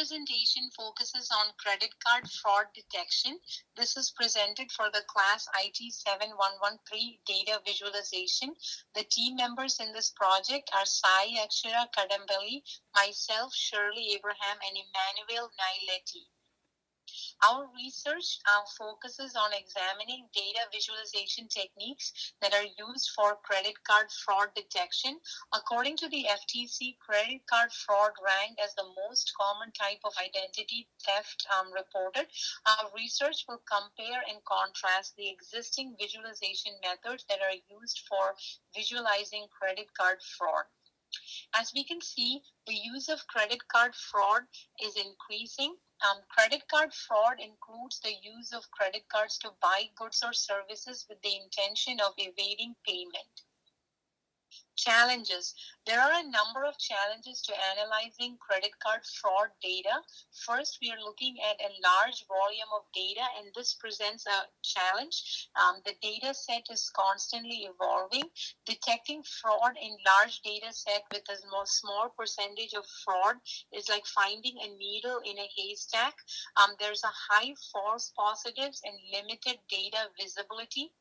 presentation focuses on credit card fraud detection. This is presented for the class IT 7113 data visualization. The team members in this project are Sai Akshara Kadambali, myself, Shirley Abraham, and Emmanuel Naileti. Our research focuses on examining data visualization techniques that are used for credit card fraud detection. According to the FTC, credit card fraud ranked as the most common type of identity theft reported. Our research will compare and contrast the existing visualization methods that are used for visualizing credit card fraud. As we can see, the use of credit card fraud is increasing. Credit card fraud includes the use of credit cards to buy goods or services with the intention of evading payment. Challenges. There are a number of challenges to analyzing credit card fraud data. First, we are looking at a large volume of data, and this presents a challenge. The data set is constantly evolving. Detecting fraud in large data set with a small percentage of fraud is like finding a needle in a haystack. There's a high false positives and limited data visibility.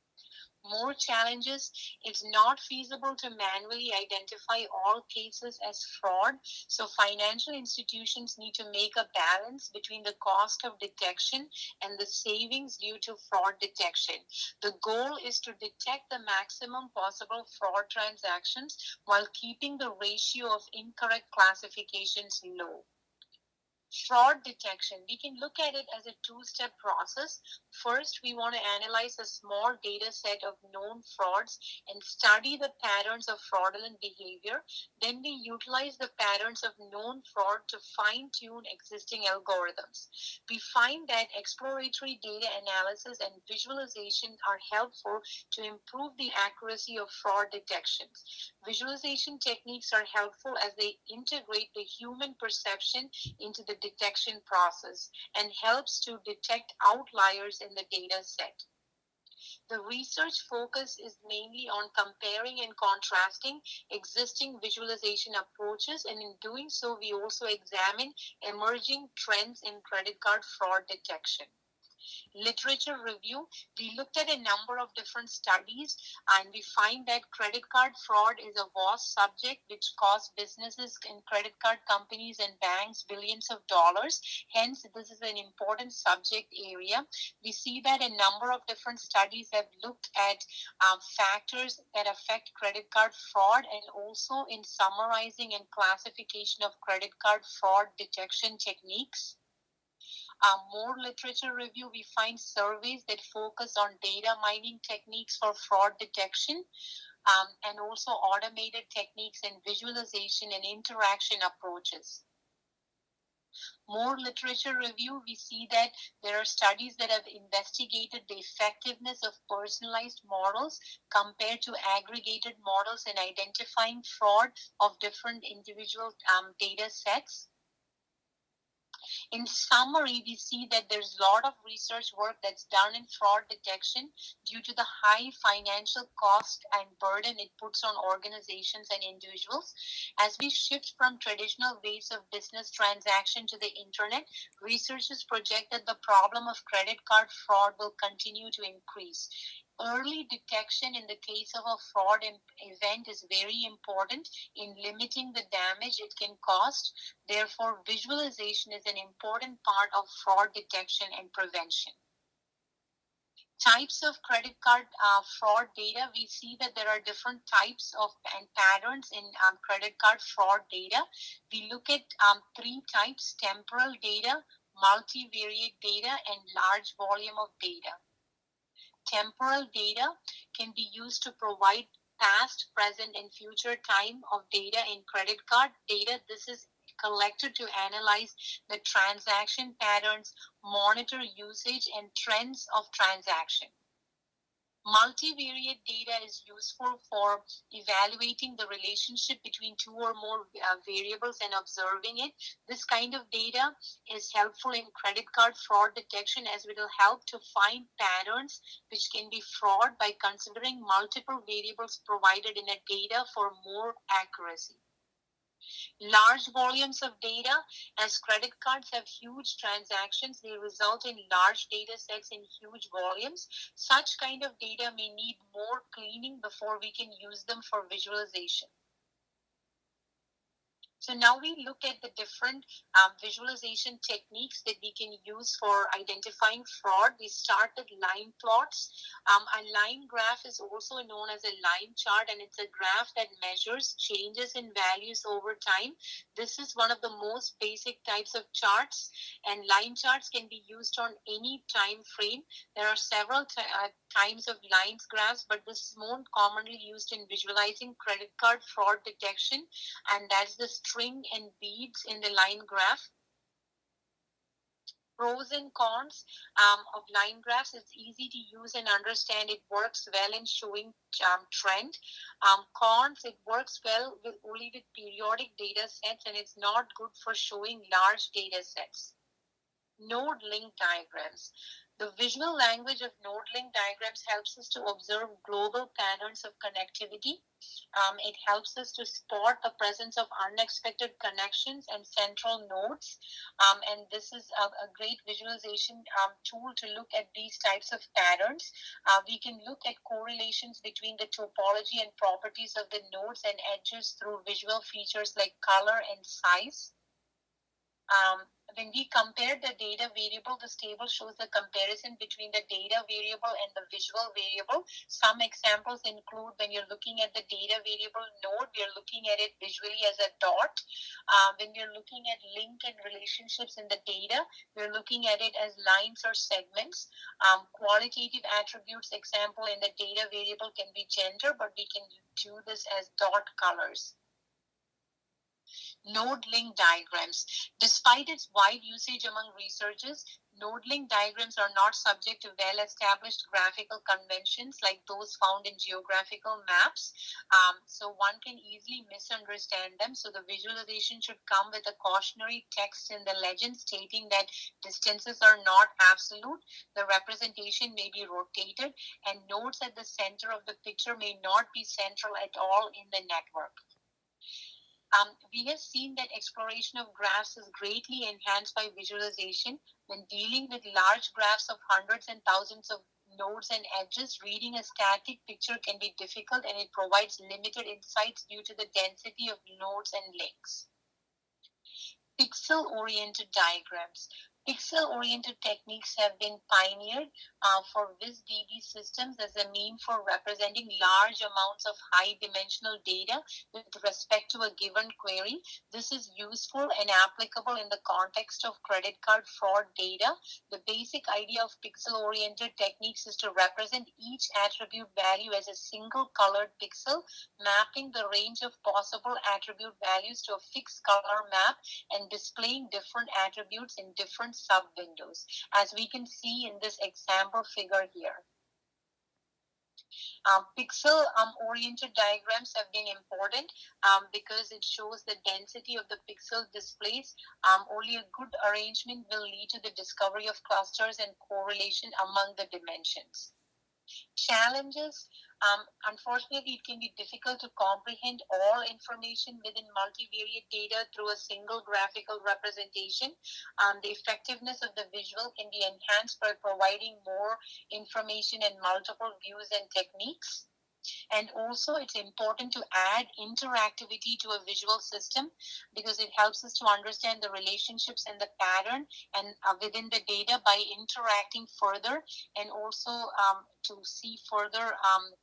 More challenges. It's not feasible to manually identify all cases as fraud. So financial institutions need to make a balance between the cost of detection and the savings due to fraud detection. The goal is to detect the maximum possible fraud transactions while keeping the ratio of incorrect classifications low. Fraud detection. We can look at it as a two-step process. First, we want to analyze a small data set of known frauds and study the patterns of fraudulent behavior. Then we utilize the patterns of known fraud to fine-tune existing algorithms. We find that exploratory data analysis and visualization are helpful to improve the accuracy of fraud detections. Visualization techniques are helpful as they integrate the human perception into the detection process and helps to detect outliers in the data set. The research focus is mainly on comparing and contrasting existing visualization approaches, and in doing so, we also examine emerging trends in credit card fraud detection. Literature review. We looked at a number of different studies, and we find that credit card fraud is a vast subject which costs businesses and credit card companies and banks billions of dollars. Hence, this is an important subject area. We see that a number of different studies have looked at factors that affect credit card fraud, and also in summarizing and classification of credit card fraud detection techniques. More literature review, we find surveys that focus on data mining techniques for fraud detection, and also automated techniques and visualization and interaction approaches. More literature review, we see that there are studies that have investigated the effectiveness of personalized models compared to aggregated models in identifying fraud of different individual data sets. In summary, we see that there's a lot of research work that's done in fraud detection due to the high financial cost and burden it puts on organizations and individuals. As we shift from traditional ways of business transaction to the internet, researchers project that the problem of credit card fraud will continue to increase. Early detection in the case of a fraud event is very important in limiting the damage it can cause. Therefore, visualization is an important part of fraud detection and prevention. Types of credit card fraud data. We see that there are different types of and patterns in credit card fraud data. We look at three types: temporal data, multivariate data, and large volume of data. Temporal data can be used to provide past, present, and future time of data in credit card data. This is collected to analyze the transaction patterns, monitor usage, and trends of transaction. Multivariate data is useful for evaluating the relationship between two or more variables and observing it. This kind of data is helpful in credit card fraud detection, as it will help to find patterns which can be fraud by considering multiple variables provided in a data for more accuracy. Large volumes of data, as credit cards have huge transactions, they result in large data sets in huge volumes. Such kind of data may need more cleaning before we can use them for visualization. So now we look at the different visualization techniques that we can use for identifying fraud. We start with line plots. A line graph is also known as a line chart, and it's a graph that measures changes in values over time. This is one of the most basic types of charts, and line charts can be used on any time frame. There are several types of lines graphs, but this is more commonly used in visualizing credit card fraud detection, and that's the string and beads in the line graph. Pros and cons of line graphs. It's easy to use and understand. It works well in showing trend. Cons, it works well with only with periodic data sets, and it's not good for showing large data sets. Node link diagrams. The visual language of node link diagrams helps us to observe global patterns of connectivity. It helps us to spot the presence of unexpected connections and central nodes. And this is a great visualization tool to look at these types of patterns. We can look at correlations between the topology and properties of the nodes and edges through visual features like color and size. When we compare the data variable, this table shows the comparison between the data variable and the visual variable. Some examples include when you're looking at the data variable node, we're looking at it visually as a dot. When you're looking at link and relationships in the data, we're looking at it as lines or segments. Qualitative attributes example in the data variable can be gender, but we can do this as dot colors. Node link diagrams. Despite its wide usage among researchers, node link diagrams are not subject to well-established graphical conventions like those found in geographical maps. So one can easily misunderstand them. So the visualization should come with a cautionary text in the legend stating that distances are not absolute. The representation may be rotated, and nodes at the center of the picture may not be central at all in the network. We have seen that exploration of graphs is greatly enhanced by visualization. When dealing with large graphs of hundreds and thousands of nodes and edges, reading a static picture can be difficult, and it provides limited insights due to the density of nodes and links. Pixel-oriented diagrams. Pixel-oriented techniques have been pioneered for VisDB systems as a means for representing large amounts of high-dimensional data with respect to a given query. This is useful and applicable in the context of credit card fraud data. The basic idea of pixel-oriented techniques is to represent each attribute value as a single colored pixel, mapping the range of possible attribute values to a fixed color map and displaying different attributes in different sub-windows, as we can see in this example figure here. Pixel-oriented diagrams have been important because it shows the density of the pixel displays. Only a good arrangement will lead to the discovery of clusters and correlation among the dimensions. Challenges. Unfortunately, it can be difficult to comprehend all information within multivariate data through a single graphical representation. The effectiveness of the visual can be enhanced by providing more information and multiple views and techniques. And also, it's important to add interactivity to a visual system because it helps us to understand the relationships and the pattern and within the data by interacting further, and also to see further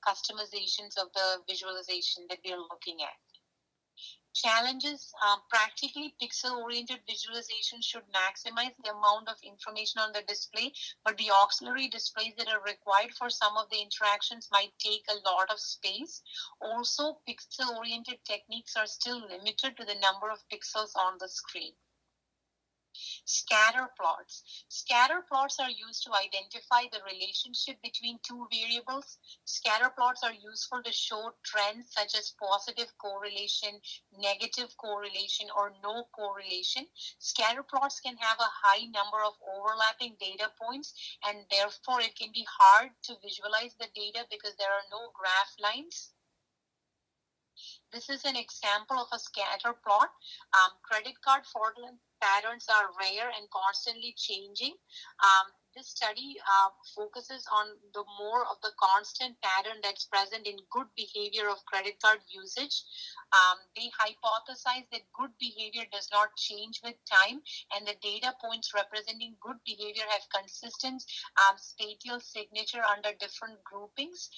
customizations of the visualization that we are looking at. Challenges. Practically, pixel-oriented visualization should maximize the amount of information on the display, but the auxiliary displays that are required for some of the interactions might take a lot of space. Also, pixel-oriented techniques are still limited to the number of pixels on the screen. Scatter plots. Scatter plots are used to identify the relationship between two variables. Scatter plots are useful to show trends such as positive correlation, negative correlation, or no correlation. Scatter plots can have a high number of overlapping data points, and therefore it can be hard to visualize the data because there are no graph lines. This is an example of a scatter plot. Credit card fraudulent patterns are rare and constantly changing. This study focuses on the more of the constant pattern that's present in good behavior of credit card usage. They hypothesize that good behavior does not change with time, and the data points representing good behavior have consistent spatial signature under different groupings.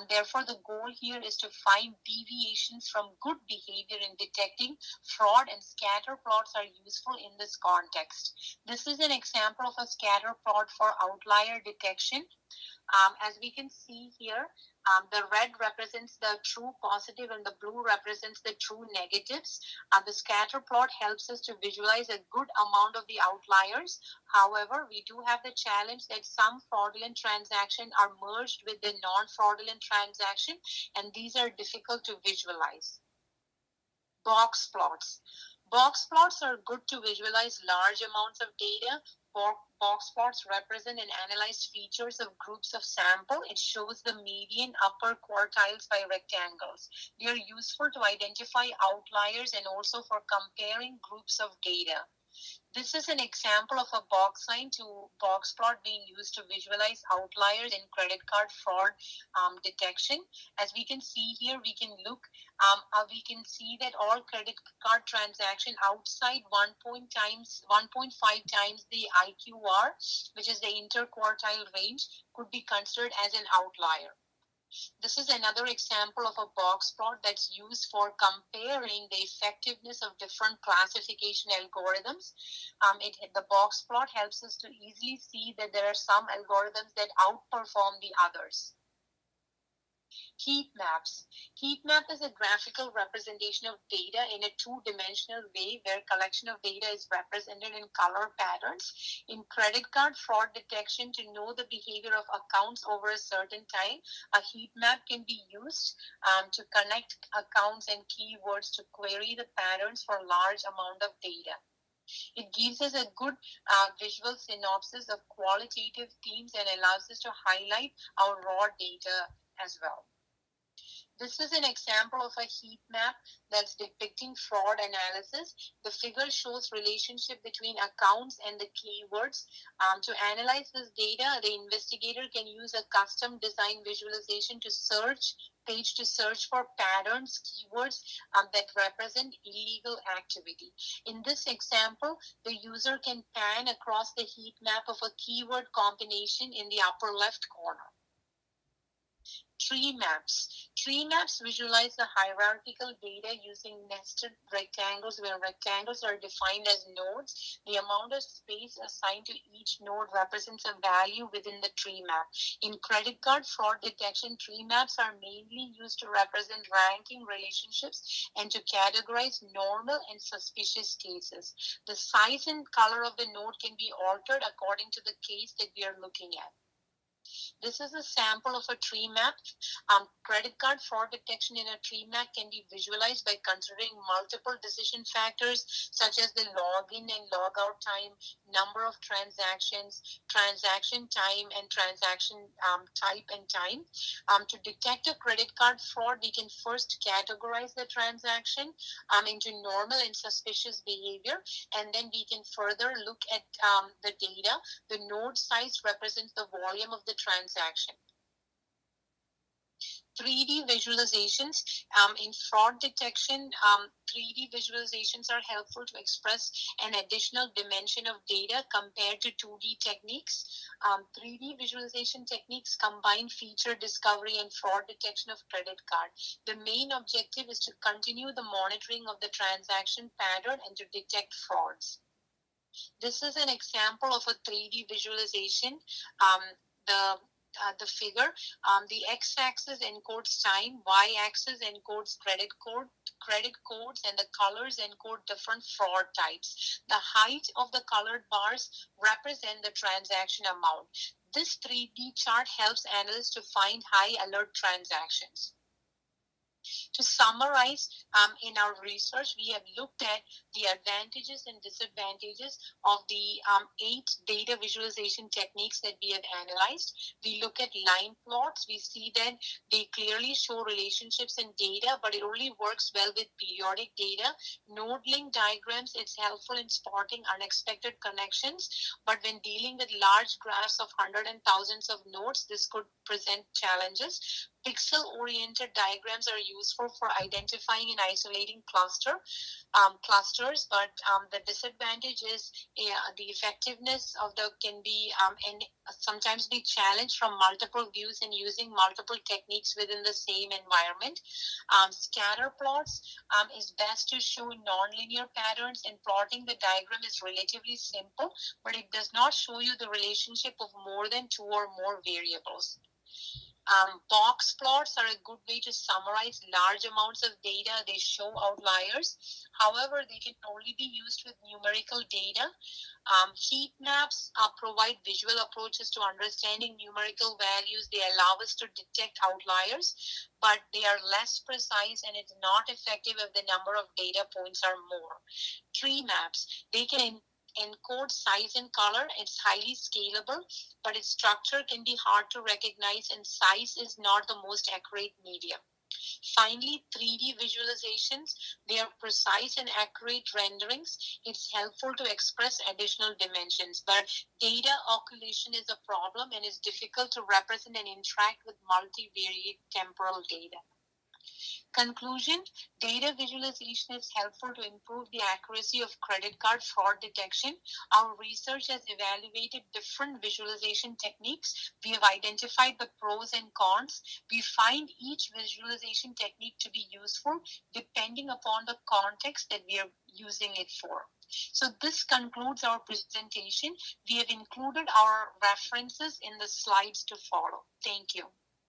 Therefore, the goal here is to find deviations from good behavior in detecting fraud, and scatter plots are useful in this context. This is an example of a scatter plot for outlier detection. As we can see here, the red represents the true positive and the blue represents the true negatives. The scatter plot helps us to visualize a good amount of the outliers. However, we do have the challenge that some fraudulent transactions are merged with the non-fraudulent transaction, and these are difficult to visualize. Box plots. Box plots are good to visualize large amounts of data. Box plots represent and analyze features of groups of sample. It shows the median upper quartiles by rectangles. They are useful to identify outliers and also for comparing groups of data. This is an example of a box sign to box plot being used to visualize outliers in credit card fraud detection. As we can see here, we can see that all credit card transaction outside 1.5 times the IQR, which is the interquartile range, could be considered as an outlier. This is another example of a box plot that's used for comparing the effectiveness of different classification algorithms. The box plot helps us to easily see that there are some algorithms that outperform the others. Heat maps. Heat map is a graphical representation of data in a two-dimensional way where collection of data is represented in color patterns. In credit card fraud detection, to know the behavior of accounts over a certain time, a heat map can be used to connect accounts and keywords to query the patterns for a large amount of data. It gives us a good visual synopsis of qualitative themes and allows us to highlight our raw data as well. This is an example of a heat map that's depicting fraud analysis. The figure shows relationship between accounts and the keywords. To analyze this data, the investigator can use a custom design visualization to search for patterns, keywords that represent illegal activity. In this example, the user can pan across the heat map of a keyword combination in the upper left corner. Tree maps. Tree maps visualize the hierarchical data using nested rectangles where rectangles are defined as nodes. The amount of space assigned to each node represents a value within the tree map. In credit card fraud detection, tree maps are mainly used to represent ranking relationships and to categorize normal and suspicious cases. The size and color of the node can be altered according to the case that we are looking at. This is a sample of a tree map. Credit card fraud detection in a tree map can be visualized by considering multiple decision factors such as the login and logout time, number of transactions, transaction time, and transaction type and time. To detect a credit card fraud, we can first categorize the transaction into normal and suspicious behavior, and then we can further look at the data. The node size represents the volume of the transaction. 3D visualizations. In fraud detection, 3D visualizations are helpful to express an additional dimension of data compared to 2D techniques. 3D visualization techniques combine feature discovery and fraud detection of credit card. The main objective is to continue the monitoring of the transaction pattern and to detect frauds. This is an example of a 3D visualization. The figure, the x-axis encodes time, y-axis encodes credit codes, and the colors encode different fraud types. The height of the colored bars represent the transaction amount. This 3D chart helps analysts to find high alert transactions. To summarize, in our research, we have looked at the advantages and disadvantages of the 8 data visualization techniques that we have analyzed. We look at line plots. We see that they clearly show relationships in data, but it only works well with periodic data. Node link diagrams, it's helpful in spotting unexpected connections, but when dealing with large graphs of hundreds and thousands of nodes, this could present challenges. Pixel-oriented diagrams are useful for identifying and isolating clusters, but the disadvantage is the effectiveness of the can be and sometimes be challenged from multiple views and using multiple techniques within the same environment. Scatter plots is best to show nonlinear patterns, and plotting the diagram is relatively simple, but it does not show you the relationship of more than 2 or more variables. Box plots are a good way to summarize large amounts of data. They show outliers. However, they can only be used with numerical data. Heat maps provide visual approaches to understanding numerical values. They allow us to detect outliers, but they are less precise, and it's not effective if the number of data points are more. Tree maps, they can encode size and color. It's highly scalable, but its structure can be hard to recognize, and size is not the most accurate medium. Finally, 3D visualizations, they are precise and accurate renderings. It's helpful to express additional dimensions, but data occlusion is a problem and is difficult to represent and interact with multivariate temporal data. Conclusion, data visualization is helpful to improve the accuracy of credit card fraud detection. Our research has evaluated different visualization techniques. We have identified the pros and cons. We find each visualization technique to be useful depending upon the context that we are using it for. So this concludes our presentation. We have included our references in the slides to follow. Thank you.